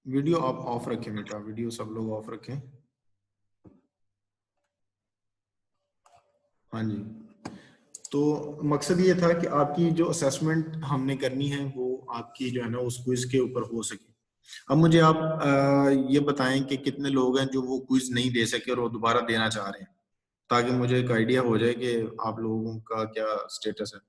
Video आप of रखें बेटा, वीडियो सब लोग ऑफ रखें। हाँ जी, तो मकसद ये था कि आपकी जो असेसमेंट हमने करनी है वो आपकी जो है ना उस क्विज के ऊपर हो सके। अब मुझे आप ये बताएं कि कितने लोग हैं जो वो क्विज नहीं दे सके और वो दोबारा देना चाह रहे हैं, ताकि मुझे एक आइडिया हो जाए कि आप लोगों का क्या स्टेटस है।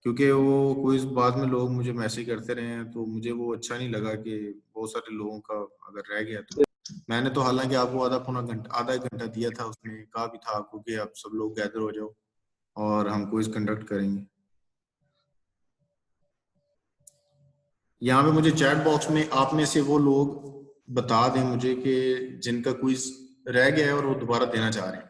क्योंकि वो क्विज बाद में लोग मुझे मैसेज करते रहे हैं, तो मुझे वो अच्छा नहीं लगा कि बहुत सारे लोगों का अगर रह गया तो। मैंने तो हालांकि आपको आधा एक घंटा दिया था, उसमें कहा भी था आपको कि आप सब लोग गैदर हो जाओ और हम क्विज कंडक्ट करेंगे। यहाँ पे मुझे चैट बॉक्स में आप में से वो लोग बता दें मुझे कि जिनका क्विज रह गया है और वो दोबारा देना चाह रहे हैं।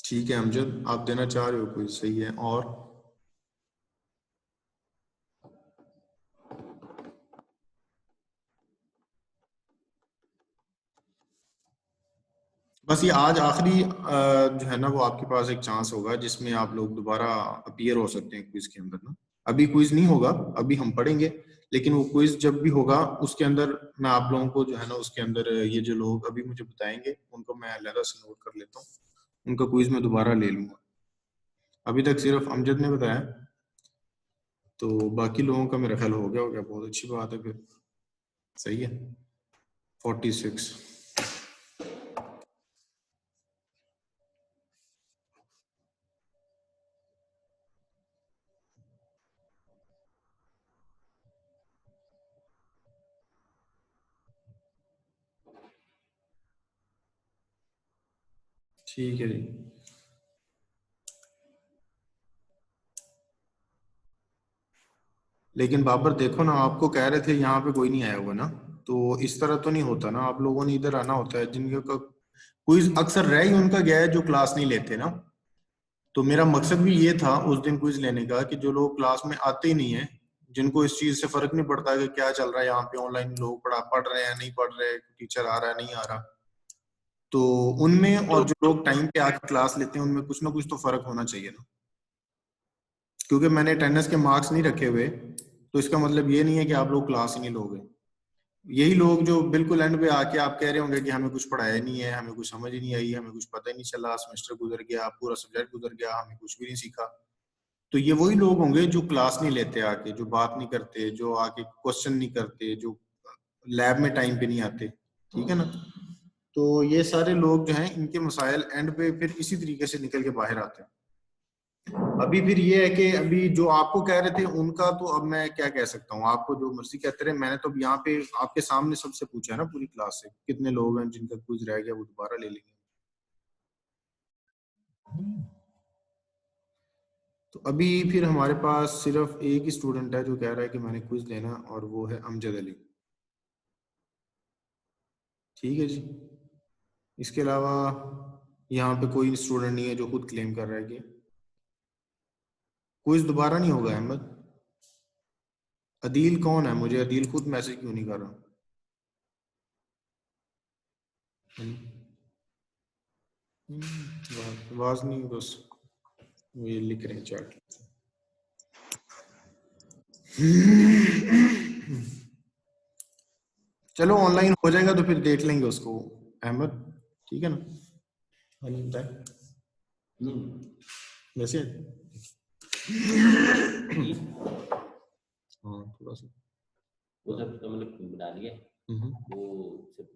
ठीक है अमजद, आप देना चाह रहे हो क्विज, सही है। और बस ये आज आखिरी जो है ना वो आपके पास एक चांस होगा जिसमें आप लोग दोबारा अपीयर हो सकते हैं क्विज के अंदर ना। अभी क्विज नहीं होगा, अभी हम पढ़ेंगे, लेकिन वो क्विज जब भी होगा उसके अंदर मैं आप लोगों को जो है ना उसके अंदर ये जो लोग अभी मुझे बताएंगे उनको मैं अलग से नोट कर लेता हूँ, उनका क्विज मैं दोबारा ले लूंगा। अभी तक सिर्फ अमजद ने बताया, तो बाकी लोगों का मेरा ख्याल हो गया होगा। बहुत अच्छी बात है, फिर सही है। 46। ठीक है जी। लेकिन बाबर देखो ना, आपको कह रहे थे यहाँ पे कोई नहीं आया हुआ ना, तो इस तरह तो नहीं होता ना, आप लोगों ने इधर आना होता है। जिनका क्विज अक्सर रह ही उनका गया है जो क्लास नहीं लेते ना। तो मेरा मकसद भी ये था उस दिन क्विज लेने का कि जो लोग क्लास में आते ही नहीं है, जिनको इस चीज से फर्क नहीं पड़ता कि क्या चल रहा है यहाँ पे, ऑनलाइन लोग पढ़ रहे हैं नहीं पढ़ रहे, टीचर आ रहा है नहीं आ रहा, तो उनमें और जो लोग टाइम पे आके क्लास लेते हैं उनमें कुछ ना कुछ तो फर्क होना चाहिए ना। क्योंकि मैंने अटेंडेंस के मार्क्स नहीं रखे हुए, तो इसका मतलब ये नहीं है कि आप लोग क्लास ही नहीं लोगे। यही लोग जो बिल्कुल एंड पे आके आप कह रहे होंगे कि हमें कुछ पढ़ाया नहीं है, हमें कुछ समझ ही नहीं आई, हमें कुछ पता ही नहीं चला, सेमेस्टर गुजर गया, पूरा सब्जेक्ट गुजर गया, हमें कुछ भी नहीं सीखा। तो ये वही लोग होंगे जो क्लास नहीं लेते आके, जो बात नहीं करते, जो आके क्वेश्चन नहीं करते, जो लैब में टाइम पे नहीं आते। ठीक है ना। तो ये सारे लोग जो हैं इनके मसाइल एंड पे फिर इसी तरीके से निकल के बाहर आते हैं। अभी फिर ये है कि अभी जो आपको कह रहे थे उनका तो अब मैं क्या कह सकता हूँ, आपको जो मर्जी कहते रहे। मैंने तो अब यहाँ पे आपके सामने सबसे पूछा है ना पूरी क्लास से कितने लोग हैं जिनका क्विज रह गया वो दोबारा ले लेंगे। तो अभी फिर हमारे पास सिर्फ एक ही स्टूडेंट है जो कह रहा है कि मैंने क्विज लेना, और वो है अमजद अली। ठीक है जी। इसके अलावा यहाँ पे कोई स्टूडेंट नहीं है जो खुद क्लेम कर रहा है कि क्विज दोबारा नहीं होगा। अहमद, अदील कौन है? मुझे अदील खुद मैसेज क्यों नहीं कर रहा? आवाज नहीं, बस ये लिख रहे हैं चैट। चलो ऑनलाइन हो जाएगा तो फिर देख लेंगे उसको अहमद, ठीक है ना। हाँ जी बताए वैसे। हाँ थोड़ा सा वो सब तो मतलब बना दिए वो सब।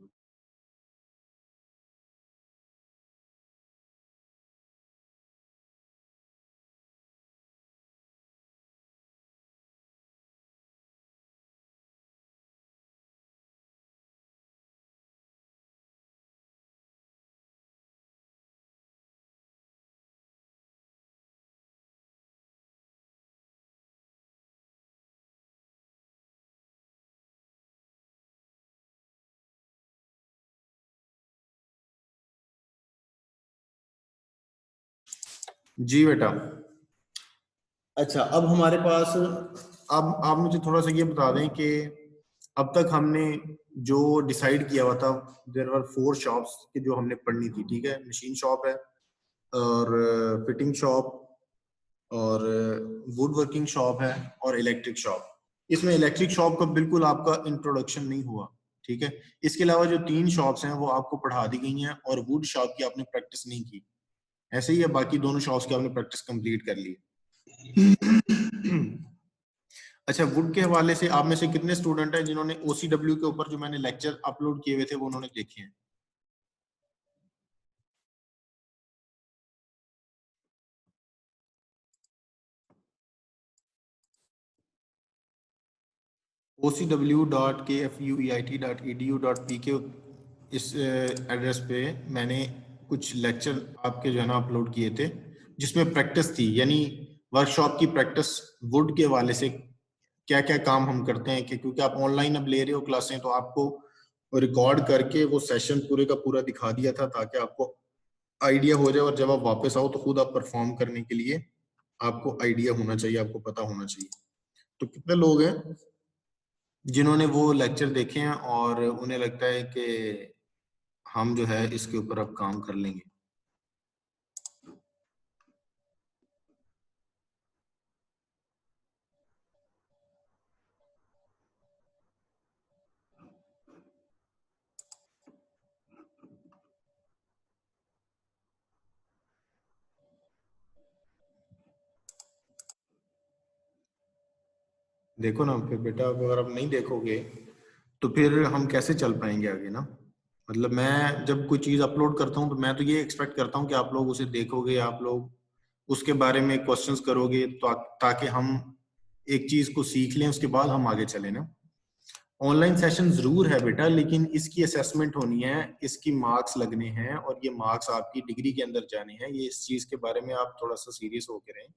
जी बेटा। अच्छा अब हमारे पास, अब आप मुझे थोड़ा सा ये बता दें कि अब तक हमने जो डिसाइड किया हुआ था, देयर वर 4 शॉप्स की जो हमने पढ़नी थी। ठीक है, मशीन शॉप है और फिटिंग शॉप और वुड वर्किंग शॉप है और इलेक्ट्रिक शॉप। इसमें इलेक्ट्रिक शॉप का बिल्कुल आपका इंट्रोडक्शन नहीं हुआ, ठीक है। इसके अलावा जो 3 शॉप्स हैं वो आपको पढ़ा दी गई हैं और वुड शॉप की आपने प्रैक्टिस नहीं की। ऐसे ही है, बाकी दोनों शॉप्स की आपने प्रैक्टिस कंप्लीट कर ली। अच्छा, वुड के हवाले से आप में से कितने स्टूडेंट हैं जिन्होंने OCW के ऊपर जो मैंने लेक्चर अपलोड किए हुए थे वो उन्होंने देखे हैं? ocw.kfueit.edu.pk इस एड्रेस पे मैंने कुछ लेक्चर आपके जो है ना अपलोड किए थे, जिसमें प्रैक्टिस थी, यानी वर्कशॉप की प्रैक्टिस वुड के हवाले से क्या क्या काम हम करते हैं। कि क्योंकि आप ऑनलाइन अब ले रहे हो क्लासें, तो आपको रिकॉर्ड करके वो सेशन पूरे का पूरा दिखा दिया था ताकि आपको आइडिया हो जाए और जब आप वापस आओ तो खुद आप परफॉर्म करने के लिए आपको आइडिया होना चाहिए, आपको पता होना चाहिए। तो कितने लोग हैं जिन्होंने वो लेक्चर देखे हैं और उन्हें लगता है कि हम जो है इसके ऊपर अब काम कर लेंगे? देखो ना, फिर बेटा अगर आप नहीं देखोगे तो फिर हम कैसे चल पाएंगे आगे ना। मतलब मैं जब कोई चीज अपलोड करता हूँ तो मैं तो ये एक्सपेक्ट करता हूँ कि आप लोग उसे देखोगे, आप लोग उसके बारे में क्वेश्चंस करोगे, तो ताकि हम एक चीज को सीख लें, उसके बाद हम आगे चले ना। ऑनलाइन सेशन जरूर है बेटा, लेकिन इसकी असेसमेंट होनी है, इसकी मार्क्स लगने हैं और ये मार्क्स आपकी डिग्री के अंदर जाने हैं। ये इस चीज के बारे में आप थोड़ा सा सीरियस होकर रहें।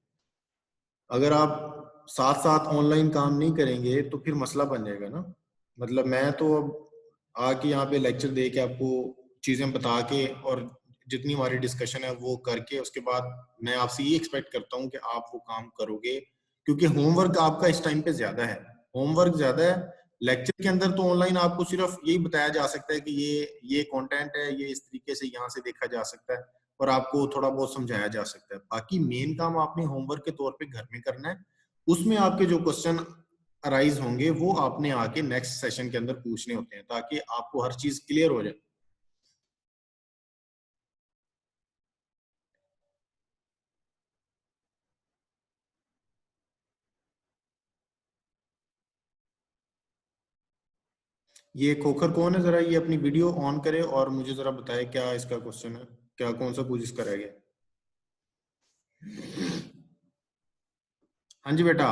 अगर आप साथ साथ ऑनलाइन काम नहीं करेंगे तो फिर मसला बन जाएगा ना। मतलब मैं तो अब आके यहाँ पे लेक्चर दे के आपको चीजें बता के और जितनी हमारी डिस्कशन है वो करके उसके बाद मैं आपसे ये एक्सपेक्ट करता हूँ कि आप वो काम करोगे, क्योंकि होमवर्क आपका इस टाइम पे ज्यादा है। होमवर्क ज्यादा है। लेक्चर के अंदर तो ऑनलाइन आपको सिर्फ यही बताया जा सकता है कि ये कंटेंट है, ये इस तरीके से यहाँ से देखा जा सकता है और आपको थोड़ा बहुत समझाया जा सकता है। बाकी मेन काम आपने होमवर्क के तौर पे घर में करना है। उसमें आपके जो क्वेश्चन अराइज होंगे वो आपने आके नेक्स्ट सेशन के अंदर पूछने होते हैं ताकि आपको हर चीज क्लियर हो जाए। ये खोखर कौन है, जरा ये अपनी वीडियो ऑन करे और मुझे जरा बताए क्या इसका क्वेश्चन है, क्या कौन सा कुछ इसका रह गया। हाँ जी बेटा,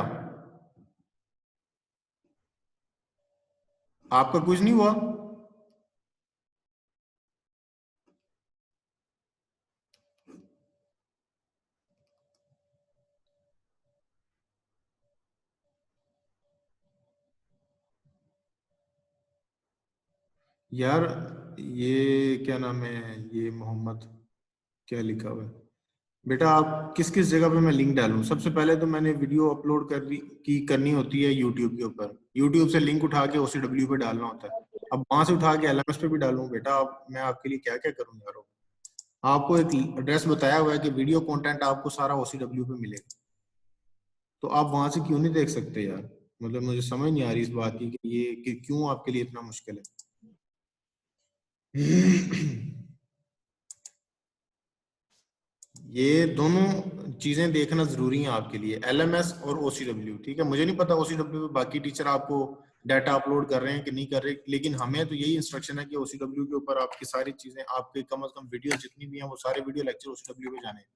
आपका कुछ नहीं हुआ? यार ये क्या नाम है, ये मोहम्मद क्या लिखा हुआ है? बेटा आप किस किस जगह पे मैं लिंक डालूं? सबसे पहले तो मैंने वीडियो अपलोड करनी होती है यूट्यूब के ऊपर। यूट्यूब से लिंक उठा के OCW पे डालना होता है। अब वहां से उठा के LMS पे भी डालूं? बेटा अब मैं आपके लिए क्या क्या करूं यार। आपको एक एड्रेस बताया हुआ है कि वीडियो कंटेंट आपको सारा OCW पे मिलेगा, तो आप वहां से क्यों नहीं देख सकते यार? मतलब मुझे समझ नहीं आ रही इस बात की कि ये कि क्यों आपके लिए इतना मुश्किल है। ये दोनों चीजें देखना जरूरी है आपके लिए, LMS और OCW। ठीक है, मुझे नहीं पता OCW पे बाकी टीचर आपको डाटा अपलोड कर रहे हैं कि नहीं कर रहे, लेकिन हमें तो यही इंस्ट्रक्शन है कि OCW के ऊपर आपकी सारी चीजें, आपके कम से कम वीडियो जितनी भी हैं वो सारे वीडियो लेक्चर OCW पे जाने हैं।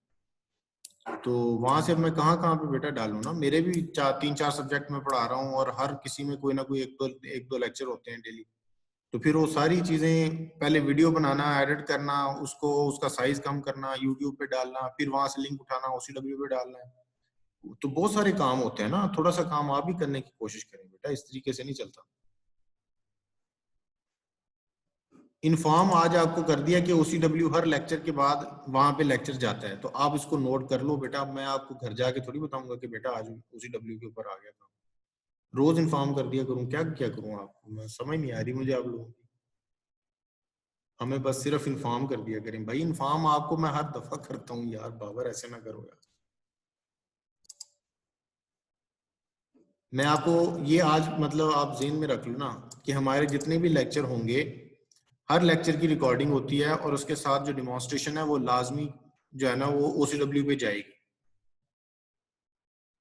तो वहां से अब मैं कहाँ कहाँ पे बेटा डालूं ना, मेरे भी 3-4 सब्जेक्ट में पढ़ा रहा हूँ और हर किसी में कोई ना कोई एक दो लेक्चर होते हैं डेली। तो फिर वो सारी चीजें पहले वीडियो बनाना, एडिट करना, उसको उसका साइज कम करना, यूट्यूब पे डालना, फिर वहां से लिंक उठाना OCW पे डालना है। तो बहुत सारे काम होते हैं ना, थोड़ा सा काम आप भी करने की कोशिश करें बेटा, इस तरीके से नहीं चलता। इन्फॉर्म आज आपको कर दिया कि OCW हर लेक्चर के बाद वहां पे लेक्चर जाता है, तो आप इसको नोट कर लो बेटा। मैं आपको घर जाके थोड़ी बताऊंगा कि बेटा आज OCW के ऊपर आ गया था। रोज इन्फॉर्म कर दिया करूं, क्या क्या करूं आपको, मैं समझ नहीं आ रही मुझे आप लोगों की। हमें बस सिर्फ इन्फॉर्म कर दिया करें भाई। इन्फॉर्म आपको मैं हर दफा करता हूँ यार, बाबर ऐसे ना करो यार। मैं आपको ये आज मतलब आप ज़हन में रख लो ना कि हमारे जितने भी लेक्चर होंगे, हर लेक्चर की रिकॉर्डिंग होती है और उसके साथ जो डिमॉन्स्ट्रेशन है वो लाजमी जो है ना वो OCW पे जाएगी।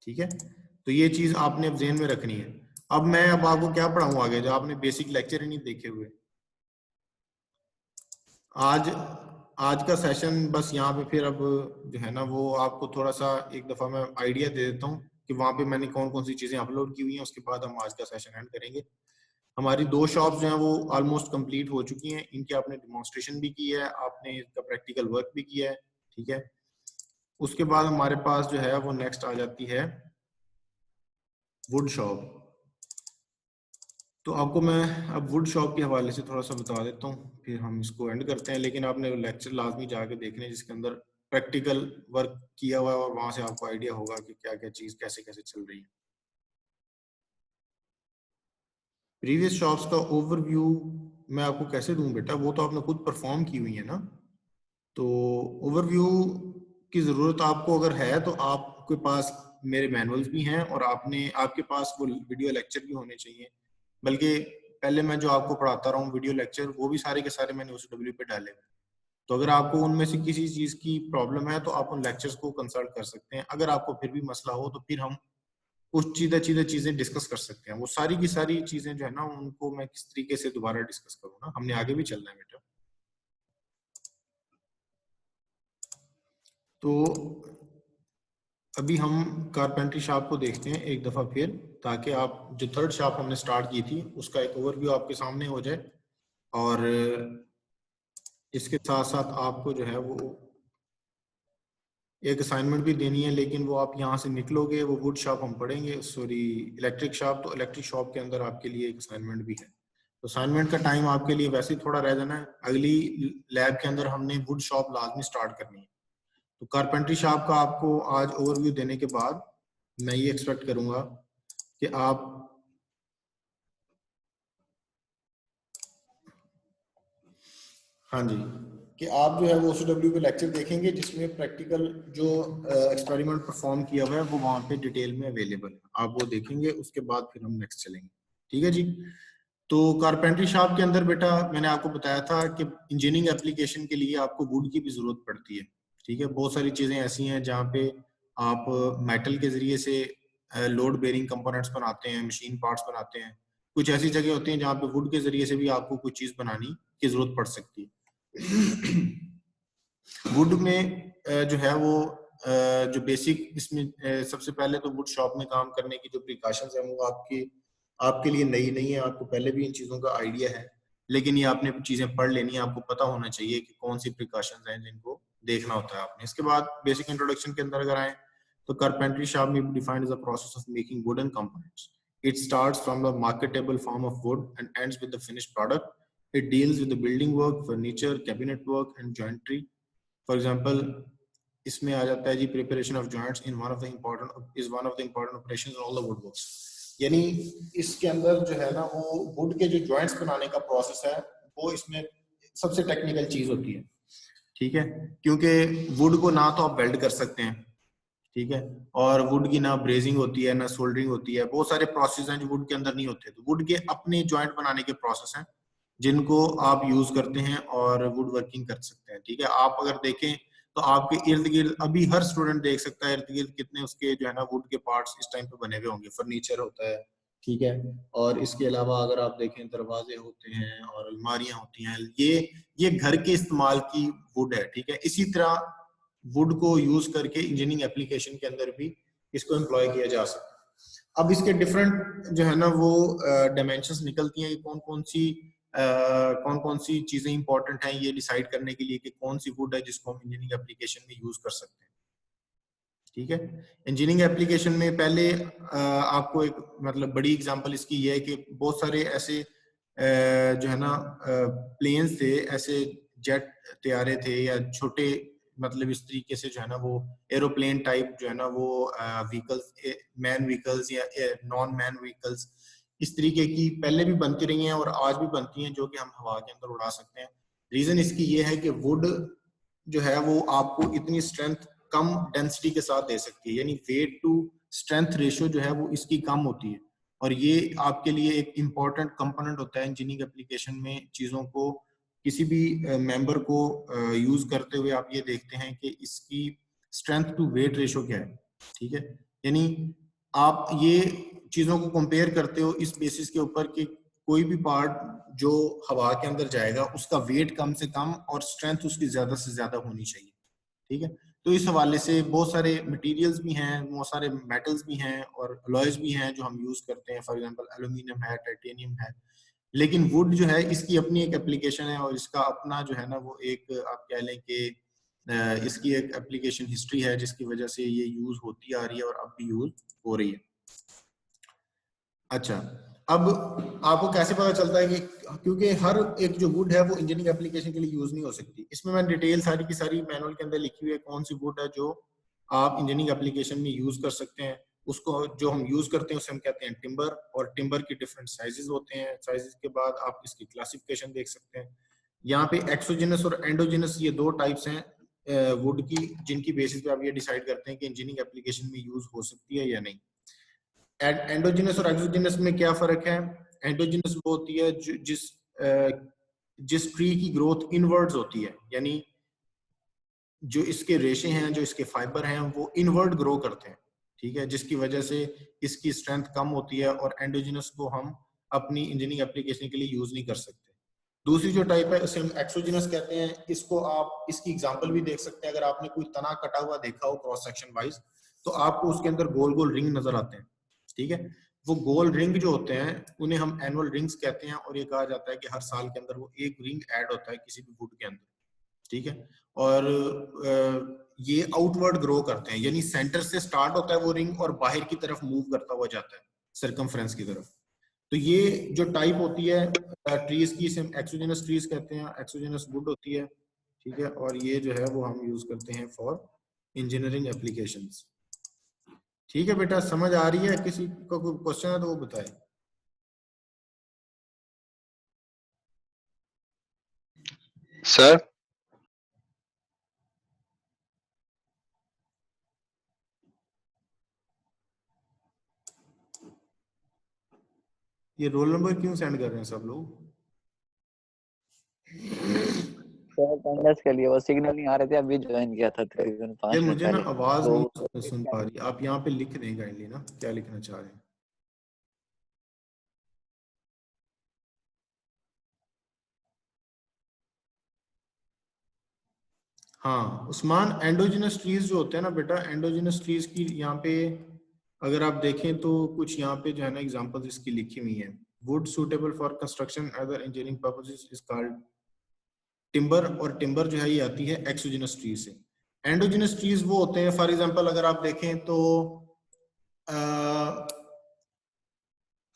ठीक है, तो ये चीज आपने अब ज़हन में रखनी है। अब मैं अब आपको क्या पढ़ाऊँ आगे, जो आपने बेसिक लेक्चर ही नहीं देखे हुए। आज का सेशन बस यहाँ पे फिर अब जो है ना वो आपको थोड़ा सा एक दफ़ा मैं आइडिया दे देता हूँ कि वहाँ पे मैंने कौन कौन सी चीज़ें अपलोड की हुई हैं। उसके बाद हम आज का सेशन एंड करेंगे। हमारी 2 शॉप्स जो हैं वो ऑलमोस्ट कंप्लीट हो चुकी हैं। इनके आपने डिमॉन्स्ट्रेशन भी की है, आपने इसका प्रैक्टिकल वर्क भी किया है। ठीक है, उसके बाद हमारे पास जो है वो नेक्स्ट आ जाती है वुड शॉप। तो आपको मैं अब वुड शॉप के हवाले से थोड़ा सा बता देता हूँ, फिर हम इसको एंड करते हैं। लेकिन आपने लेक्चर लाजमी जाके देखने जिसके अंदर प्रैक्टिकल वर्क किया हुआ है और वहां से आपको आइडिया होगा कि क्या क्या चीज़ कैसे कैसे चल रही है। प्रीवियस शॉप्स का ओवरव्यू मैं आपको कैसे दूं बेटा, वो तो आपने खुद परफॉर्म की हुई है ना। तो ओवरव्यू की ज़रूरत आपको अगर है तो आपके पास मेरे मैनुअल्स भी हैं और आपके पास वो वीडियो लेक्चर भी होने चाहिए। बल्कि पहले मैं जो आपको पढ़ाता रहा हूँ वीडियो लेक्चर, वो भी सारे के सारे मैंने OCW पे डाले। तो अगर आपको उनमें से किसी चीज़ की प्रॉब्लम है तो आप उन लेक्चर्स को कंसल्ट कर सकते हैं। अगर आपको फिर भी मसला हो तो फिर हम कुछ सीधे चीज़ें डिस्कस कर सकते हैं। वो सारी की सारी चीज़ें जो है ना उनको मैं किस तरीके से दोबारा डिस्कस करूँ ना, हमने आगे भी चलना है बेटा। तो अभी हम कारपेंट्री शॉप को देखते हैं एक दफ़ा फिर, ताकि आप जो थर्ड शॉप हमने स्टार्ट की थी उसका एक ओवरव्यू आपके सामने हो जाए। और इसके साथ साथ आपको जो है वो एक असाइनमेंट भी देनी है, लेकिन वो आप यहाँ से निकलोगे वो वुड शॉप हम पढ़ेंगे, सॉरी इलेक्ट्रिक शॉप। तो इलेक्ट्रिक शॉप के अंदर आपके लिए एक असाइनमेंट भी है। तो असाइनमेंट का टाइम आपके लिए वैसे ही थोड़ा रह जाना है। अगली लैब के अंदर हमने वुड शॉप लाजमी स्टार्ट करनी है। तो कारपेंट्री शॉप का आपको आज ओवरव्यू देने के बाद मैं ये एक्सपेक्ट करूंगा कि आप हाँ जी, कि आप जो है वो OCW पे लेक्चर देखेंगे जिसमें प्रैक्टिकल जो एक्सपेरिमेंट परफॉर्म किया हुआ है वो वहाँ पे डिटेल में अवेलेबल है। आप वो देखेंगे, उसके बाद फिर हम नेक्स्ट चलेंगे। ठीक है जी। तो कारपेंट्री शॉप के अंदर बेटा मैंने आपको बताया था कि इंजीनियरिंग एप्लीकेशन के लिए आपको वुड की भी जरूरत पड़ती है। ठीक है, बहुत सारी चीजें ऐसी हैं जहाँ पे आप मेटल के जरिए से लोड बेरिंग कंपोनेंट्स बनाते हैं, मशीन पार्ट्स बनाते हैं। कुछ ऐसी जगह होती हैं जहाँ पे वुड के जरिए से भी आपको कुछ चीज बनानी की जरूरत पड़ सकती है। वुड में जो है वो जो बेसिक इसमें सबसे पहले तो वुड शॉप में काम करने की जो प्रिकॉशंस है वो आपके लिए नई नहीं है। आपको पहले भी इन चीज़ों का आइडिया है, लेकिन ये आपने चीज़ें पढ़ लेनी है। आपको पता होना चाहिए कि कौन सी प्रिकॉशंस हैं जिनको देखना होता है आपने। इसके बाद बेसिक इंट्रोडक्शन के अंदर अगर आए तो कारपेंट्री शॉप में be defined as a process of making wooden components. It starts from the marketable form of wood and ends with the finished product. It deals with the building work, furniture, cabinet work, and joinery. For example, इसमें आ जाता है जी preparation of joints in one of the important operations in all the woodworks. यानी इसके अंदर जो है ना वो वुड के जो जॉइंट्स बनाने का प्रोसेस है वो इसमें सबसे टेक्निकल चीज होती है। ठीक है, क्योंकि वुड को ना तो आप वेल्ड कर सकते हैं, ठीक है, और वुड की ना ब्रेजिंग होती है ना सोल्डरिंग होती है। बहुत सारे प्रोसेस हैं जो वुड के अंदर नहीं होते। तो वुड के अपने जॉइंट बनाने के प्रोसेस हैं जिनको आप यूज करते हैं और वुड वर्किंग कर सकते हैं। ठीक है, आप अगर देखें तो आपके इर्द गिर्द अभी हर स्टूडेंट देख सकता है इर्द गिर्द कितने उसके जो है ना वुड के पार्ट्स इस टाइम पे बने हुए होंगे। फर्नीचर होता है, ठीक है, और इसके अलावा अगर आप देखें दरवाजे होते हैं और अलमारियां होती हैं। ये घर के इस्तेमाल की वुड है। ठीक है, इसी तरह वुड को यूज करके इंजीनियरिंग एप्लीकेशन के अंदर भी इसको एम्प्लॉय किया जा सकता है। अब इसके डिफरेंट जो है ना वो डायमेंशंस निकलती हैं कि कौन कौन सी चीजें इंपॉर्टेंट हैं ये डिसाइड करने के लिए कि कौन सी वुड है जिसको हम इंजीनियरिंग एप्लीकेशन में यूज कर सकते हैं। ठीक है, इंजीनियरिंग एप्लीकेशन में पहले आपको एक मतलब बड़ी एग्जांपल इसकी ये है कि बहुत सारे ऐसे जो है ना प्लेन्स थे, ऐसे जेट तैयारे थे या छोटे मतलब इस तरीके से जो है ना वो एरोप्लेन टाइप जो है ना वो व्हीकल्स, मैन व्हीकल्स या नॉन मैन व्हीकल्स इस तरीके की पहले भी बनती रही हैं और आज भी बनती हैं जो कि हम हवा के अंदर उड़ा सकते हैं। रीजन इसकी ये है कि वुड जो है वो आपको इतनी स्ट्रेंथ कम डेंसिटी के साथ दे सकती है, यानी वेट टू स्ट्रेंथ रेशियो जो है वो इसकी कम होती है, और ये आपके लिए एक इम्पॉर्टेंट कंपोनेंट होता है इंजीनियरिंग एप्लीकेशन में। चीज़ों को किसी भी मेंबर को यूज करते हुए आप ये देखते हैं कि इसकी स्ट्रेंथ टू वेट रेशियो क्या है, ठीक है। यानी आप ये चीज़ों को कंपेयर करते हो इस बेसिस के ऊपर कि कोई भी पार्ट जो हवा के अंदर जाएगा उसका वेट कम से कम और स्ट्रेंथ उसकी ज्यादा से ज्यादा होनी चाहिए, ठीक है। तो इस हवाले से बहुत सारे मटेरियल्स भी हैं, बहुत सारे मेटल्स भी हैं और अलॉयज भी हैं जो हम यूज करते हैं। फॉर एग्जांपल एल्यूमिनियम है, टाइटेनियम है, लेकिन वुड जो है इसकी अपनी एक एप्लीकेशन है और इसका अपना जो है ना वो एक आप कह लें कि इसकी एक एप्लीकेशन हिस्ट्री है जिसकी वजह से ये यूज होती आ रही है और अब भी यूज हो रही है। अच्छा, अब आपको कैसे पता चलता है कि क्योंकि हर एक जो वुड है वो इंजीनियरिंग एप्लीकेशन के लिए यूज नहीं हो सकती। इसमें मैं डिटेल सारी की सारी मैनुअल के अंदर लिखी हुई है कौन सी वुड है जो आप इंजीनियरिंग एप्लीकेशन में यूज कर सकते हैं। उसको जो हम यूज करते हैं उसे हम कहते हैं टिम्बर, और टिम्बर की डिफरेंट साइजेस होते हैं। साइजेस के बाद आप इसकी क्लासिफिकेशन देख सकते हैं। यहाँ पे एक्सोजिनस और एंडोजिनस ये दो टाइप्स हैं वुड की, जिनकी बेसिस पे आप ये डिसाइड करते हैं कि इंजीनियरिंग एप्लीकेशन में यूज हो सकती है या नहीं। एंडोजिनस और एक्सोजिनस में क्या फर्क है? एंडोजिनस वो होती है जिस ट्री की ग्रोथ इनवर्ड्स होती है, यानी जो इसके रेशे हैं, जो इसके फाइबर हैं वो इनवर्ड ग्रो करते हैं, ठीक है, जिसकी वजह से इसकी स्ट्रेंथ कम होती है और एंडोजिनस को हम अपनी इंजीनियरिंग एप्लीकेशन के लिए यूज नहीं कर सकते। दूसरी जो टाइप है उसे हम एक्सोजिनस कहते हैं। इसको आप इसकी एग्जांपल भी देख सकते हैं। अगर आपने कोई तना कटा हुआ देखा हो क्रॉस सेक्शन वाइज तो आपको उसके अंदर गोल गोल रिंग नजर आते हैं, ठीक है। वो गोल रिंग जो होते हैं उन्हें हम एनुअल रिंग्स कहते हैं, और ये कहा जाता है कि हर साल के अंदर वो एक रिंग ऐड होता है किसी भी वुड के अंदर, ठीक है। और ये आउटवर्ड ग्रो करते हैं, यानी सेंटर से स्टार्ट होता है वो रिंग और बाहर की तरफ मूव करता हुआ जाता है सर्कमफ्रेंस की तरफ। तो ये जो टाइप होती है ट्रीज की, इसे एक्सोजिनस ट्रीज कहते हैं, एक्सोजिनस वुड होती है, ठीक है। और ये जो है वो हम यूज करते हैं फॉर इंजीनियरिंग एप्लीकेशंस। ठीक है बेटा, समझ आ रही है? किसी को कोई क्वेश्चन है तो वो बताए। सर ये रोल नंबर क्यों सेंड कर रहे हैं सब लोग? सर अटेंडेंस के लिए वो सिग्नल नहीं आ रहे थे, अभी ज्वाइन किया था तकरीबन ये 5 मिनट मुझे ना पहले। आवाज तो नहीं सुन पा रही, आप यहाँ पे लिख दें काइंडली ना क्या लिखना चाह रहे हैं। हाँ उस्मान, एंडोजिनस ट्रीज जो होते हैं ना बेटा, एंडोजिनस ट्रीज की यहाँ पे अगर आप देखें तो कुछ यहाँ पे जो है ना एग्जांपल्स इसकी लिखी हुई है। Would suitable for construction other engineering purposes is called timber, और टिम्बर जो है ये आती है एक्सोजिनस ट्रीज से। एंडोजिनस ट्रीज वो होते हैं, फॉर एग्जांपल अगर आप देखें तो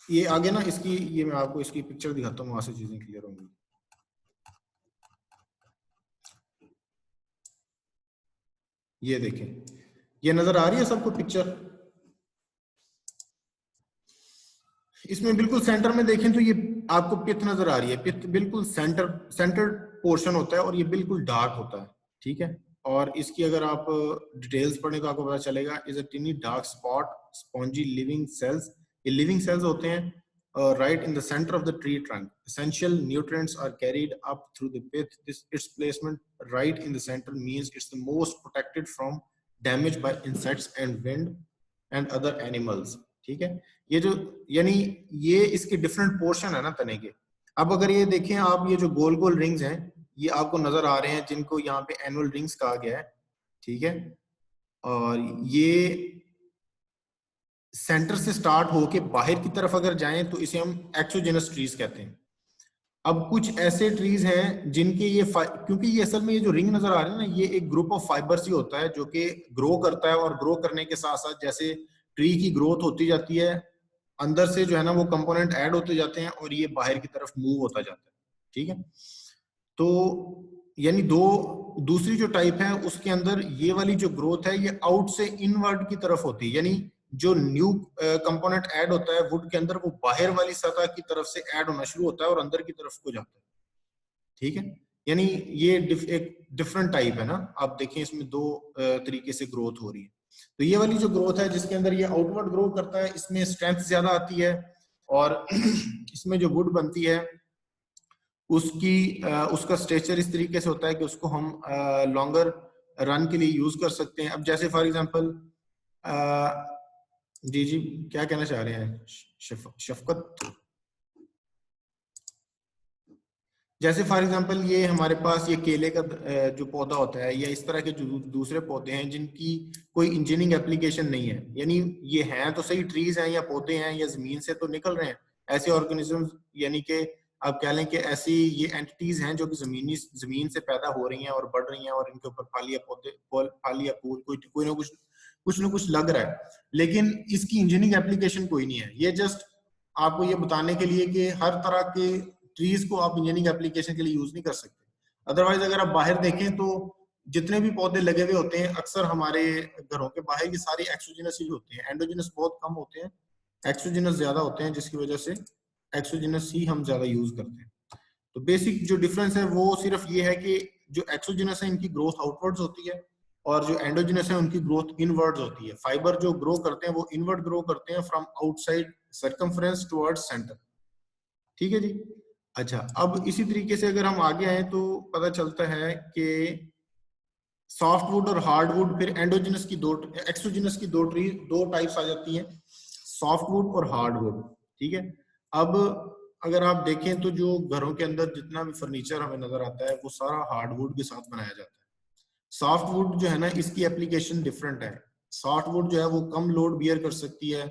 ये आगे ना इसकी, ये मैं आपको इसकी पिक्चर दिखाता हूँ, वहां से चीजें क्लियर होंगी। ये देखें, ये नजर आ रही है सबको पिक्चर? इसमें बिल्कुल सेंटर में देखें तो ये आपको पिथ नजर आ रही है। पिथ बिल्कुल सेंटर पोर्शन होता है और ये बिल्कुल डार्क होता है, ठीक है। और इसकी अगर आप डिटेल्स पढ़ें तो आपको पता चलेगा, is a टिनी dark spot spongy living cells. ये लिविंग सेल्स होते हैं right in the center of the tree trunk. Essential nutrients are carried up through the pith. Its placement right in the center means it's the most protected from damage by insects and wind and other animals. ठीक है, ये जो यानी ये इसके different portion है ना तने के। अब अगर ये देखें आप, ये जो गोल गोल रिंग्स हैं ये आपको नजर आ रहे हैं, जिनको यहाँ पे एनुअल रिंग्स कहा गया है, ठीक है। और ये सेंटर से स्टार्ट होके बाहर की तरफ अगर जाएं तो इसे हम एक्सोजेनस ट्रीज कहते हैं। अब कुछ ऐसे ट्रीज हैं जिनके ये क्योंकि ये असल में ये जो रिंग नजर आ रहे हैं ना, ये एक ग्रुप ऑफ फाइबर्स ही होता है जो कि ग्रो करता है, और ग्रो करने के साथ साथ जैसे ट्री की ग्रोथ होती जाती है अंदर से जो है ना वो कंपोनेंट ऐड होते जाते हैं और ये बाहर की तरफ मूव होता जाता है, ठीक है। तो यानी दूसरी जो टाइप है उसके अंदर ये वाली जो ग्रोथ है ये आउट से इनवर्ड की तरफ होती है, यानी जो न्यू कंपोनेंट ऐड होता है वुड के अंदर वो बाहर वाली सतह की तरफ से ऐड होना शुरू होता है और अंदर की तरफ को जाता है, ठीक है। यानी ये एक डिफरेंट टाइप है ना। आप देखें इसमें दो तरीके से ग्रोथ हो रही है। तो ये वाली जो ग्रोथ है जिसके अंदर ये आउटवर्ड ग्रो करता है, इसमें स्ट्रेंथ ज्यादा आती है और इसमें जो वुड बनती है उसकी उसका स्ट्रेचर इस तरीके से होता है कि उसको हम लॉन्गर रन के लिए यूज कर सकते हैं। अब जैसे फॉर एग्जांपल जी जी क्या कहना चाह रहे हैं शफकत? जैसे फॉर एग्जांपल ये हमारे पास ये केले का जो पौधा होता है या इस तरह के जो दूसरे पौधे हैं जिनकी कोई इंजीनियरिंग एप्लीकेशन नहीं है, यानी ये हैं तो सही ट्रीज हैं या पौधे हैं या जमीन से तो निकल रहे हैं, ऐसे ऑर्गेनिज्म यानी कि आप कह लें कि ऐसी ये एंटिटीज हैं जो कि जमीन से पैदा हो रही हैं और बढ़ रही हैं और इनके ऊपर फल या पौधे फल या फूल कोई ना कुछ लग रहा है, लेकिन इसकी इंजीनियरिंग एप्लीकेशन कोई नहीं है। ये जस्ट आपको ये बताने के लिए कि हर तरह के ट्रीज को आप इंजीनियरिंग एप्लीकेशन के लिए यूज नहीं कर सकते। अदरवाइज अगर आप बाहर देखें तो जितने भी पौधे लगे हुए होते हैं अक्सर हमारे घरों के बाहर ये सारे एक्सोजिनस ही होते हैं, एंडोजिनस बहुत कम होते हैं, एक्सोजिनस ज्यादा होते हैं, जिसकी वजह से एक्सोजिनस ही हम ज्यादा यूज करते हैं। तो बेसिक जो डिफरेंस है वो सिर्फ ये है कि जो एक्सोजिनस है इनकी ग्रोथ आउटवर्ड्स होती है और जो एंडोजिनस है उनकी ग्रोथ इनवर्ड्स होती है। फाइबर जो ग्रो करते हैं वो इनवर्ड ग्रो करते हैं from outside circumference towards centre. ठीक है जी। अच्छा, अब इसी तरीके से अगर हम आगे आए तो पता चलता है कि सॉफ्टवुड और हार्डवुड, फिर एंडोजिनस की एक्सोजिनस की दो टाइप्स आ जाती हैं, सॉफ्टवुड और हार्डवुड। ठीक है। अब अगर आप देखें तो जो घरों के अंदर जितना भी फर्नीचर हमें नजर आता है वो सारा हार्डवुड के साथ बनाया जाता है। सॉफ्टवुड जो है ना इसकी एप्लीकेशन डिफरेंट है। सॉफ्टवुड जो है वो कम लोड बियर कर सकती है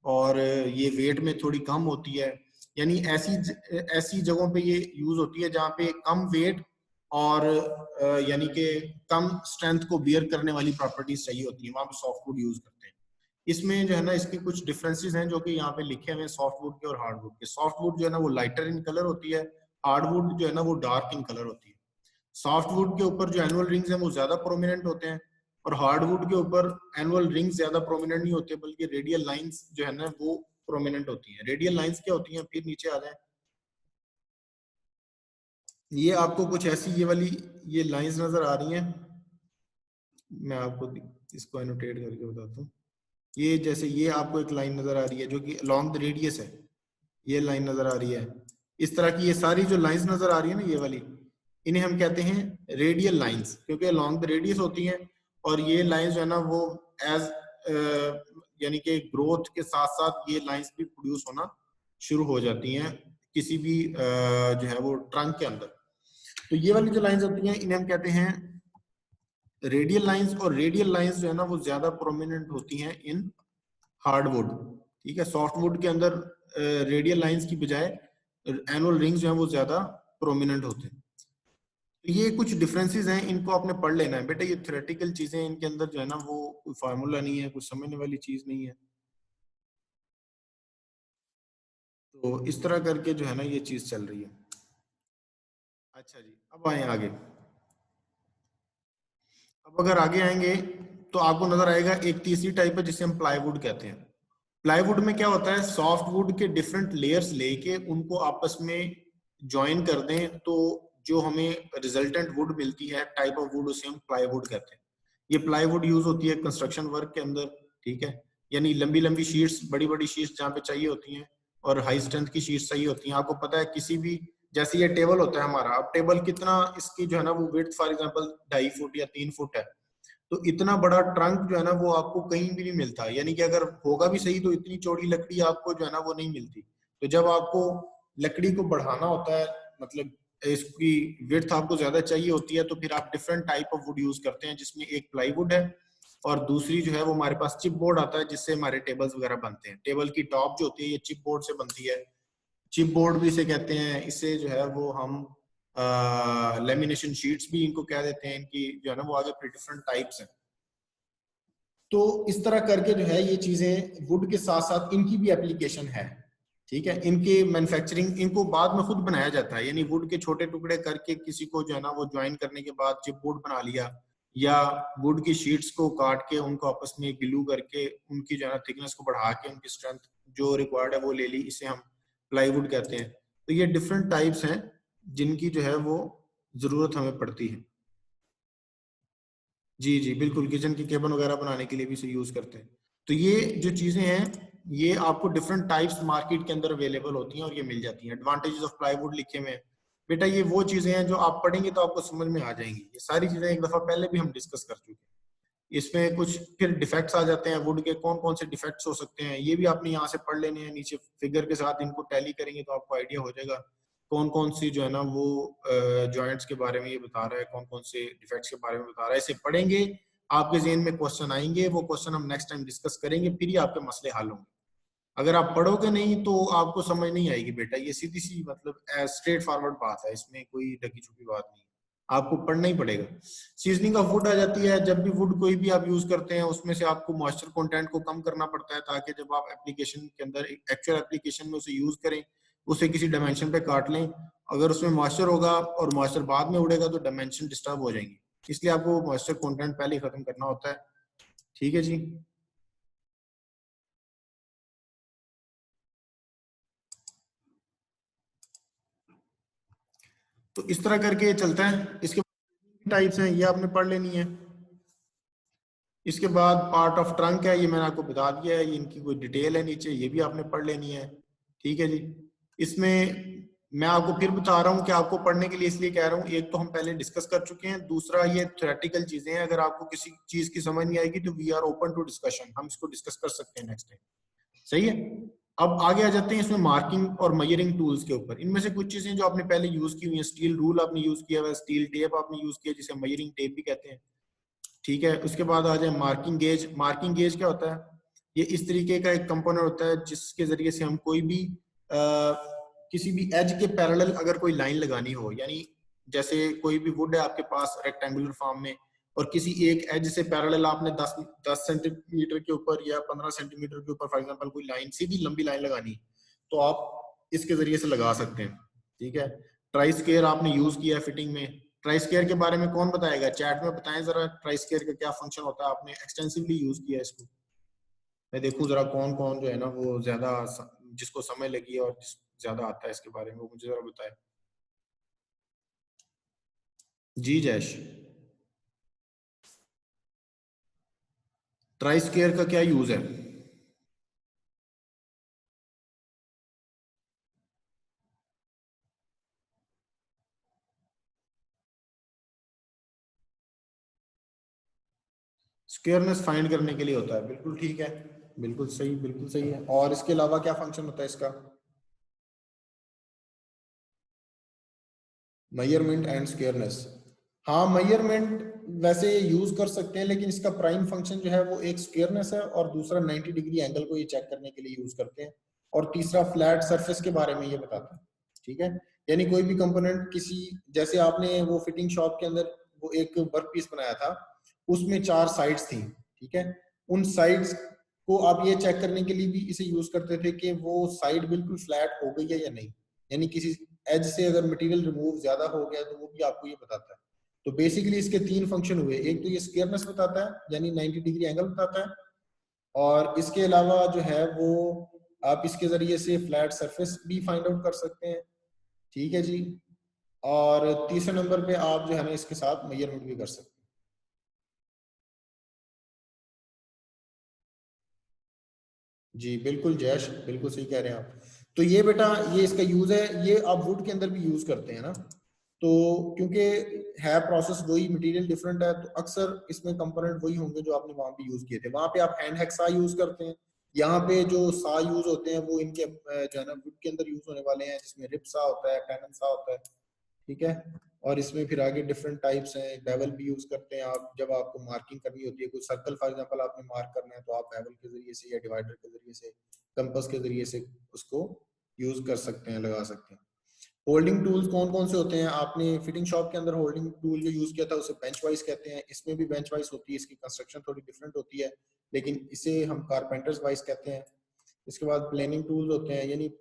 और ये वेट में थोड़ी कम होती है, यानी ऐसी जगहों पे ये यूज होती है जहाँ पे कम वेट और यानी कि कम स्ट्रेंथ को बियर करने वाली प्रॉपर्टीज चाहिए होती है, वहां पे सॉफ्टवुड यूज करते हैं। इसमें जो है ना इसके कुछ डिफरेंसेस हैं जो कि यहाँ पे लिखे हुए हैं सॉफ्टवुड के और हार्डवुड के। सॉफ्टवुड जो है ना वो लाइटर इन कलर होती है, हार्डवुड जो है ना वो डार्क इन कलर होती है। सॉफ्टवुड के ऊपर जो एनुअल रिंग्स हैं वो ज्यादा प्रोमिनेंट होते हैं और हार्डवुड के ऊपर एनुअल रिंग्स ज्यादा प्रोमिनेंट नहीं होते, बल्कि रेडियल लाइंस जो है ना वो प्रोमिनेंट होती हैं। रेडियल लाइंस क्या होती हैं, फिर नीचे आ जाए, ये आपको कुछ ऐसी ये वाली ये लाइंस नजर आ रही हैं, मैं आपको इसको एनोटेट करके बताता हूँ। ये जैसे ये आपको एक लाइन नजर आ रही है जो कि अलोंग द रेडियस है, ये लाइन नजर आ रही है। इस तरह की ये सारी जो लाइंस नजर आ रही है ना ये वाली, इन्हें हम कहते हैं रेडियल लाइंस, क्योंकि अलोंग द रेडियस होती हैं। और ये लाइंस जो है ना वो एज यानी कि ग्रोथ के साथ साथ ये लाइंस भी प्रोड्यूस होना शुरू हो जाती हैं किसी भी जो है वो ट्रंक के अंदर। तो ये वाली जो लाइंस होती हैं इन्हें हम कहते हैं रेडियल लाइंस, और रेडियल लाइंस जो है ना वो ज्यादा प्रोमिनेंट होती हैं इन हार्डवुड। ठीक है। सॉफ्टवुड के अंदर रेडियल लाइंस की बजाय एनुअल रिंग्स जो है वो ज्यादा प्रोमिनेंट होते हैं। तो ये कुछ डिफरेंसेस हैं, इनको आपने पढ़ लेना है बेटा। ये थ्योरेटिकल चीजें, इनके अंदर जो है ना वो कोई फार्मूला नहीं है, कुछ समझने वाली चीज नहीं है। तो इस तरह करके जो है ना ये चीज चल रही है। अच्छा जी, अब आए आगे। अब अगर आगे आएंगे तो आपको नजर आएगा एक तीसरी टाइप है जिसे हम प्लाईवुड कहते हैं। प्लाईवुड में क्या होता है, सॉफ्ट वुड के डिफरेंट लेयर्स लेके उनको आपस में ज्वाइन कर दें तो जो हमें रिजल्टेंट वुड मिलती है, टाइप ऑफ वुड, उसे हम प्लाईवुड कहते हैं। ये प्लाईवुड यूज होती है कंस्ट्रक्शन वर्क के अंदर। ठीक है। यानी लंबी लंबी शीट्स, बड़ी बड़ी शीट्स जहाँ पे चाहिए होती हैं और हाई स्ट्रेंथ की शीट्स चाहिए होती हैं। आपको पता है किसी भी, जैसे ये टेबल होता है हमारा, अब टेबल कितना इसकी जो है ना वो विड्थ फॉर एग्जांपल 2.5 फुट या 3 फुट है, तो इतना बड़ा ट्रंक जो है ना वो आपको कहीं भी नहीं मिलता, यानी कि अगर होगा भी सही तो इतनी चौड़ी लकड़ी आपको जो है ना वो नहीं मिलती। तो जब आपको लकड़ी को बढ़ाना होता है, मतलब इसकी विड्थ आपको ज्यादा चाहिए होती है, तो फिर आप different type of would use करते हैं, जिसमें एक प्लाईवुड है और दूसरी जो है वो हमारे पास चिप बोर्ड आता है जिससे हमारे टेबल्स वगैरह बनते हैं। टेबल की टॉप जो होती है ये चिप बोर्ड से बनती है, चिप बोर्ड भी इसे कहते हैं। इससे जो है वो हम लेमिनेशन शीट्स भी इनको कह देते हैं, इनकी जो है ना वो आगे फिर डिफरेंट टाइप्स हैं। तो इस तरह करके जो है ये चीजें वुड के साथ साथ इनकी भी एप्लीकेशन है। ठीक है। इनके मैन्युफैक्चरिंग, इनको बाद में खुद बनाया जाता है, यानी वुड के छोटे टुकड़े करके किसी को जो है ना वो ज्वाइन करने के बाद चिप बोर्ड बना लिया, या वुड की शीट्स को काट के उनको आपस में ग्लू करके उनकी जो है ना थिकनेस को बढ़ा के उनकी स्ट्रेंथ जो रिक्वायर्ड है वो ले ली, इसे हम प्लाईवुड कहते हैं। तो ये डिफरेंट टाइप्स हैं जिनकी जो है वो जरूरत हमें पड़ती है। जी जी बिल्कुल, किचन की केबन वगैरह बनाने के लिए भी इसे यूज करते हैं। तो ये जो चीजें हैं ये आपको डिफरेंट टाइप्स मार्केट के अंदर अवेलेबल होती हैं और ये मिल जाती हैं। एडवांटेजेस ऑफ प्लाईवुड लिखे हुए हैं बेटा, ये वो चीजें हैं जो आप पढ़ेंगे तो आपको समझ में आ जाएंगी। ये सारी चीजें एक दफा पहले भी हम डिस्कस कर चुके हैं। इसमें कुछ फिर डिफेक्ट्स आ जाते हैं वुड के, कौन कौन से डिफेक्ट्स हो सकते हैं ये भी आपने यहाँ से पढ़ लेने हैं। नीचे फिगर के साथ इनको टैली करेंगे तो आपको आइडिया हो जाएगा कौन कौन सी जो है ना वो जॉइंट्स के बारे में ये बता रहा है, कौन कौन से डिफेक्ट्स के बारे में बता रहा है। इसे पढ़ेंगे, आपके ज़हन में क्वेश्चन आएंगे, वो क्वेश्चन हम नेक्स्ट टाइम डिस्कस करेंगे, फिर ही आपके मसले हल होंगे। अगर आप पढ़ोगे नहीं तो आपको समझ नहीं आएगी बेटा। ये सीधी सी मतलब स्ट्रेट फॉरवर्ड बात है, इसमें कोई ढकी छुपी बात नहीं, आपको पढ़ना ही पड़ेगा। सीजनिंग ऑफ वुड आ जाती है। जब भी वुड कोई भी आप यूज करते हैं उसमें से आपको मॉइस्चर कंटेंट को कम करना पड़ता है ताकि जब आप एप्लीकेशन के अंदर एक्चुअल एप्लीकेशन में उसे यूज करें, उसे किसी डायमेंशन पे काट लें, अगर उसमें मॉइस्चर होगा और मॉइस्चर बाद में उड़ेगा तो डायमेंशन डिस्टर्ब हो जाएंगे, इसलिए आपको मॉइस्चर कंटेंट पहले ही खत्म करना होता है। ठीक है जी। तो इस तरह करके चलता है। इसके टाइप्स हैं ये आपने पढ़ लेनी है। इसके बाद पार्ट ऑफ ट्रंक है, ये मैंने आपको बता दिया है, ये इनकी कोई डिटेल है नीचे, ये भी आपने पढ़ लेनी है। ठीक है जी। इसमें मैं आपको फिर बता रहा हूँ कि आपको पढ़ने के लिए इसलिए कह रहा हूँ, एक तो हम पहले डिस्कस कर चुके हैं, दूसरा ये थ्योरेटिकल चीजें हैं। अगर आपको किसी चीज की समझ नहीं आएगी तो we are open to discussion, हम इसको डिस्कस कर सकते हैं नेक्स्ट टाइम। सही है। अब आगे आ जाते हैं इसमें मार्किंग और मेजरिंग टूल्स के ऊपर। इनमें से कुछ चीजें जो आपने पहले यूज की हुई है, स्टील रूल आपने यूज किया हुआ है, स्टील टेप आपने यूज किया जिसे मेजरिंग टेप भी कहते हैं। ठीक है। उसके बाद आ जाए मार्किंग गेज। मार्किंग गेज क्या होता है? ये इस तरीके का एक कंपोनेंट होता है जिसके जरिए से हम कोई भी किसी भी एज के पैरेलल अगर कोई लाइन लगानी हो, यानी जैसे कोई भी वुड है आपके पास रेक्टेंगुलर फॉर्म में और किसी एक एज से पैरेलल आपने 10 सेंटीमीटर के ऊपर या 15 सेंटीमीटर के ऊपर फॉर एग्जांपल कोई लाइन, सीधी लंबी लाइन लगानी, तो आप इसके जरिए से लगा सकते हैं। ठीक है। ट्राई स्क्वायर आपने यूज किया फिटिंग में। ट्राई स्क्वायर के बारे में कौन बताएगा? चैट में बताएं जरा, ट्राई स्क्वायर का क्या फंक्शन होता है। आपने एक्सटेंसिवली यूज किया इसको, मैं देखूं जरा कौन कौन जो है ना वो ज्यादा जिसको समझ लगी और ज्यादा आता है इसके बारे में, वो मुझे जरा बताए। जी जैश, ट्राई स्क्वायर का क्या यूज है? स्क्वायरनेस फाइंड करने के लिए होता है, बिल्कुल ठीक है, बिल्कुल सही, बिल्कुल सही है। और इसके अलावा क्या फंक्शन होता है इसका? Measurement and squareness. हाँ मेजरमेंट वैसे यूज कर सकते हैं, लेकिन इसका प्राइम फंक्शन जो है वो एक स्क्वायरनेस है और दूसरा 90 डिग्री एंगल को ये चेक करने के लिए यूज करते हैं, और तीसरा फ्लैट सरफेस के बारे में ये बताता है। ठीक है। यानी कोई भी कंपोनेंट किसी, जैसे आपने वो फिटिंग शॉप के अंदर वो एक वर्क पीस बनाया था, उसमें 4 साइड्स थी। ठीक है। उन साइड्स को आप ये चेक करने के लिए भी इसे यूज करते थे कि वो साइड बिल्कुल फ्लैट हो गई है या नहीं, यानी किसी एज से अगर मटेरियल रिमूव ज्यादा हो गया तो वो भी आपको ये बताता है। तो बेसिकली इसके 3 फंक्शन हुए, एक तो ये स्क्वायरनेस बताता है यानी 90 डिग्री एंगल बताता है, और इसके अलावा जो है वो आप इसके जरिए से फ्लैट सरफेस भी फाइंड आउट कर सकते हैं। ठीक है जी। और तीसरे नंबर पे आप जो है ना इसके साथ मेजरमेंट भी कर सकते हैं। जी बिल्कुल जैश, बिल्कुल सही कह रहे हैं आप। तो ये बेटा ये इसका यूज है, ये आप वुड के अंदर भी यूज करते हैं ना, तो क्योंकि है प्रोसेस वही, मटेरियल डिफरेंट है, तो अक्सर इसमें कंपोनेंट वही होंगे जो आपने वहां पे यूज किए थे। वहां पे आप हैंड हेक्सा यूज करते हैं, यहाँ पे जो सा यूज होते हैं वो इनके जो है ना वुड के अंदर यूज होने वाले हैं, जिसमें रिप सा होता है, टैनन सा होता है। ठीक है। और इसमें फिर आगे डिफरेंट टाइप्स हैं, बेवल भी यूज करते हैं आप, जब आपको मार्किंग करनी होती है कोई सर्कल फॉर एग्जांपल आपने मार्क करना है तो आप बेवल के जरिए से या डिवाइडर के जरिए से, कंपास के जरिए से उसको यूज कर सकते हैं, लगा सकते हैं। होल्डिंग टूल्स कौन कौन से होते हैं? आपने फिटिंग शॉप के अंदर होल्डिंग टूल जो यूज किया था उसे बेंच वाइज कहते हैं, इसमें भी बेंच वाइज होती है, इसकी कंस्ट्रक्शन थोड़ी डिफरेंट होती है, लेकिन इसे हम कारपेंटर्स वाइज कहते हैं। इसके बाद प्लेनिंग टूल्स होते हैं, यानी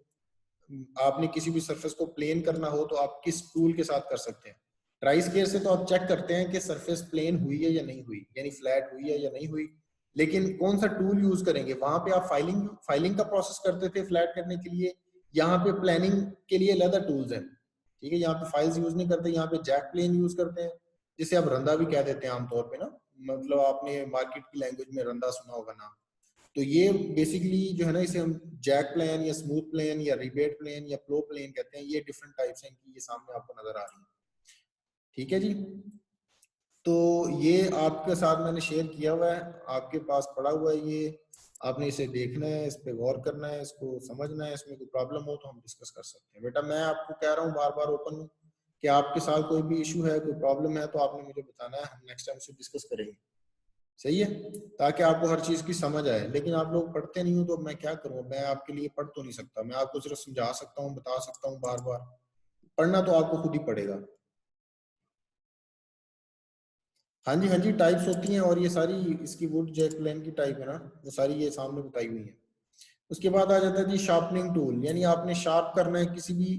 आपने किसी भी सरफेस को प्लेन करना हो तो आप किस टूल के साथ कर सकते हैं। ट्राई स्क्वायर से तो आप चेक करते हैं कि सरफेस प्लेन हुई है या नहीं हुई, यानी फ्लैट हुई है या नहीं हुई, लेकिन कौन सा टूल यूज करेंगे? वहां पे आप फाइलिंग का प्रोसेस करते थे फ्लैट करने के लिए, यहाँ पे प्लानिंग के लिए अलग टूल्स हैं। ठीक है। यहाँ पे फाइल्स यूज नहीं करते, यहाँ पे जैक प्लेन यूज करते हैं, जिसे आप रंदा भी कह देते हैं आमतौर पे ना, मतलब आपने मार्केट की लैंग्वेज में रंदा सुना होगा नाम। तो ये बेसिकली जो है ना, इसे हम जैक प्लेन या स्मूथ प्लेन या रिबेट प्लेन या फ्लो प्लेन कहते हैं। ये डिफरेंट टाइप्स हैं कि ये सामने आपको नजर आ रही है, ठीक है जी। तो ये आपके साथ मैंने शेयर किया हुआ है, आपके पास पड़ा हुआ है, ये आपने इसे देखना है, इस पे गौर करना है, इसको समझना है। इसमें कोई प्रॉब्लम हो तो हम डिस्कस कर सकते हैं। बेटा मैं आपको कह रहा हूँ बार बार ओपन हूँ कि आपके साथ कोई भी इशू है, कोई प्रॉब्लम है तो आपने मुझे बताना है, हम नेक्स्ट टाइम उसे डिस्कस करेंगे, सही है, ताकि आपको हर चीज की समझ आए। लेकिन आप लोग पढ़ते नहीं हो तो मैं क्या करूँ, मैं आपके लिए पढ़ तो नहीं सकता, मैं आपको सिर्फ समझा सकता हूँ, बता सकता हूँ बार बार, पढ़ना तो आपको खुद ही पड़ेगा। हाँ जी, हाँ जी, टाइप्स होती हैं, और ये सारी इसकी वुड जैक प्लेन की टाइप है ना, वो सारी ये सामने बताई हुई है। उसके बाद आ जाता है जी शार्पनिंग टूल, यानी आपने शार्प करना है किसी भी,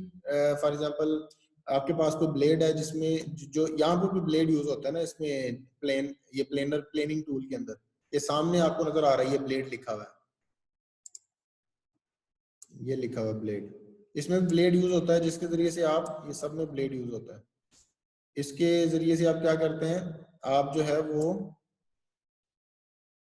फॉर एग्जांपल आपके पास कोई ब्लेड है जिसमें जो यहाँ पे भी ब्लेड यूज होता है ना, इसमें प्लेन, ये प्लेनर प्लेनिंग टूल के अंदर ये सामने आपको नजर आ रहा है, ये ब्लेड लिखा हुआ है, ये लिखा हुआ ब्लेड, इसमें ब्लेड यूज होता है जिसके जरिए से आप, ये सब में ब्लेड यूज होता है, इसके जरिए से आप क्या करते हैं, आप जो है वो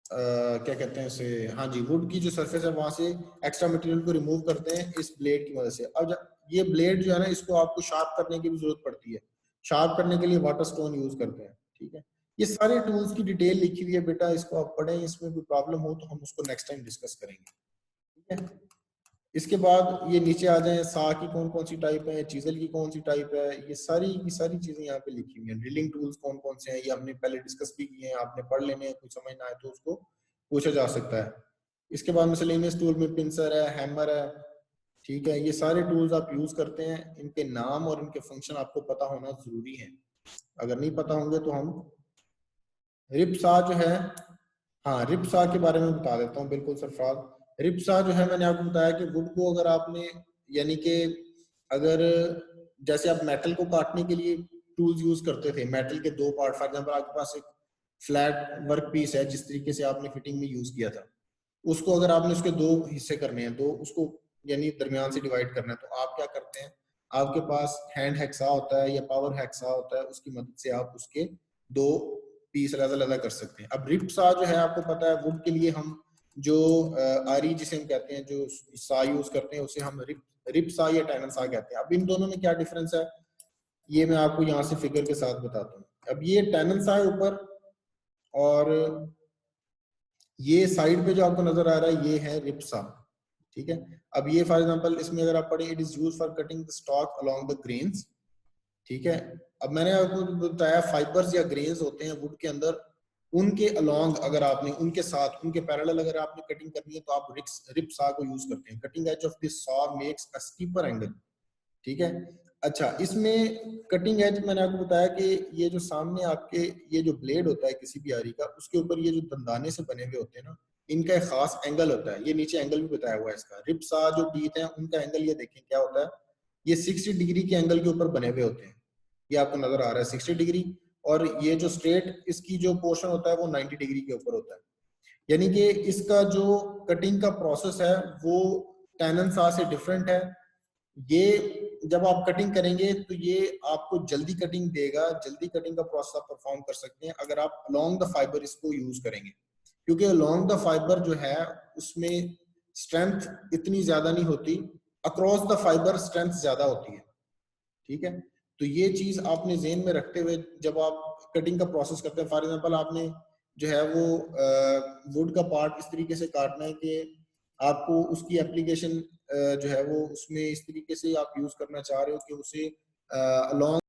क्या कहते हैं इसे, हाँ जी, वुड की जो सरफेस है वहां से एक्स्ट्रा मटेरियल को रिमूव करते हैं इस ब्लेड की मदद से। अब ये ब्लेड जो है ना, इसको आपको शार्प करने की भी जरूरत पड़ती है, शार्प करने के लिए वाटर स्टोन यूज करते हैं, ठीक है। ये सारे टूल्स की डिटेल लिखी हुई है बेटा, इसको आप पढ़ें, इसमें कोई प्रॉब्लम हो तो हम उसको नेक्स्ट टाइम डिस्कस करेंगे, ठीक है। इसके बाद ये नीचे आ जाए, सा की कौन कौन सी टाइप है, चीजल की कौन सी टाइप है, ये सारी की सारी चीजें यहाँ पे लिखी हुई हैं। ड्रिलिंग टूल्स कौन कौन से हैं ये हमने पहले डिस्कस भी किए हैं, आपने पढ़ लेने हैं, कुछ समझ ना आए तो उसको पूछा जा सकता है। इसके बाद मिसलेनियस टूल में पिंसर है, हैमर है, ठीक है। ये सारे टूल्स आप यूज करते हैं, इनके नाम और इनके फंक्शन आपको पता होना जरूरी है, अगर नहीं पता होंगे तो हम, रिपसा जो है, हाँ रिपसा के बारे में बता देता हूँ, बिल्कुल सरफराज। रिपसा जो है, मैंने आपको बताया कि वुड को अगर आपने, यानी कि अगर जैसे आप मेटल को काटने के लिए टूल्स यूज करते थे, मेटल के दो पार्ट, फॉर एग्जांपल आपके पास एक फ्लैट वर्क पीस है जिस तरीके से आपने फिटिंग में यूज किया था, उसको अगर आपने उसके दो हिस्से करने हैं, दो उसको यानी दरमियान से डिवाइड करना है, तो आप क्या करते हैं, आपके पास हैंड हैक्सा होता है या पावर हैक्सा होता है, उसकी मदद से आप उसके दो पीस अलग कर सकते हैं। अब रिप सा जो है, आपको पता है वुड के लिए हम जो आरी जिसे हम कहते हैं, जो सा यूज करते हैं, उसे हम रिप सा या टैनन सा कहते हैं। अब इन दोनों में क्या डिफरेंस है, ये मैं आपको यहाँ से फिगर के साथ बताता हूँ। अब ये टैनन सा है ऊपर, और ये साइड पे जो आपको नजर आ रहा है ये है रिप्सा, ठीक है। अब ये फॉर एग्जांपल इसमें अगर आप पढ़े, it is used for cutting the stock along the grains, ठीक है। अब मैंने आपको बताया फाइबर्स या ग्रेन्स होते हैं वुड के अंदर, उनके अलोंग अगर आपने, उनके साथ, उनके पैरेलल अगर आपने कटिंग करनी है तो आप रिप सा को यूज करते हैं। Cutting edge of this saw makes a steeper angle, ठीक है। अच्छा, इसमें कटिंग एज मैंने आपको बताया कि ये जो सामने आपके ये जो ब्लेड होता है किसी भी आरी का, उसके ऊपर ये जो दंदाने से बने हुए होते हैं ना, इनका एक खास एंगल होता है, ये नीचे एंगल भी बताया हुआ है इसका। रिप्सा जो टीथ है उनका एंगल ये देखें क्या होता है, ये 60 डिग्री के एंगल के ऊपर बने हुए होते हैं, ये आपको नजर आ रहा है 60 डिग्री, और ये जो स्ट्रेट इसकी जो पोर्शन होता है वो 90 डिग्री के ऊपर होता है। यानी कि इसका जो कटिंग का प्रोसेस है वो टैनन सा से डिफरेंट है। ये जब आप कटिंग करेंगे तो ये आपको जल्दी कटिंग देगा, जल्दी कटिंग का प्रोसेस आप परफॉर्म कर सकते हैं अगर आप अलोंग द फाइबर इसको यूज करेंगे, क्योंकि अलोंग द फाइबर जो है उसमें स्ट्रेंथ इतनी ज्यादा नहीं होती, अक्रॉस द फाइबर स्ट्रेंथ ज्यादा होती है, ठीक है। तो ये चीज आपने ज़हन में रखते हुए जब आप कटिंग का प्रोसेस करते हैं, फॉर एग्जांपल आपने जो है वो वुड का पार्ट इस तरीके से काटना है कि आपको उसकी एप्लीकेशन जो है वो उसमें इस तरीके से आप यूज करना चाह रहे हो कि उसे अलोंग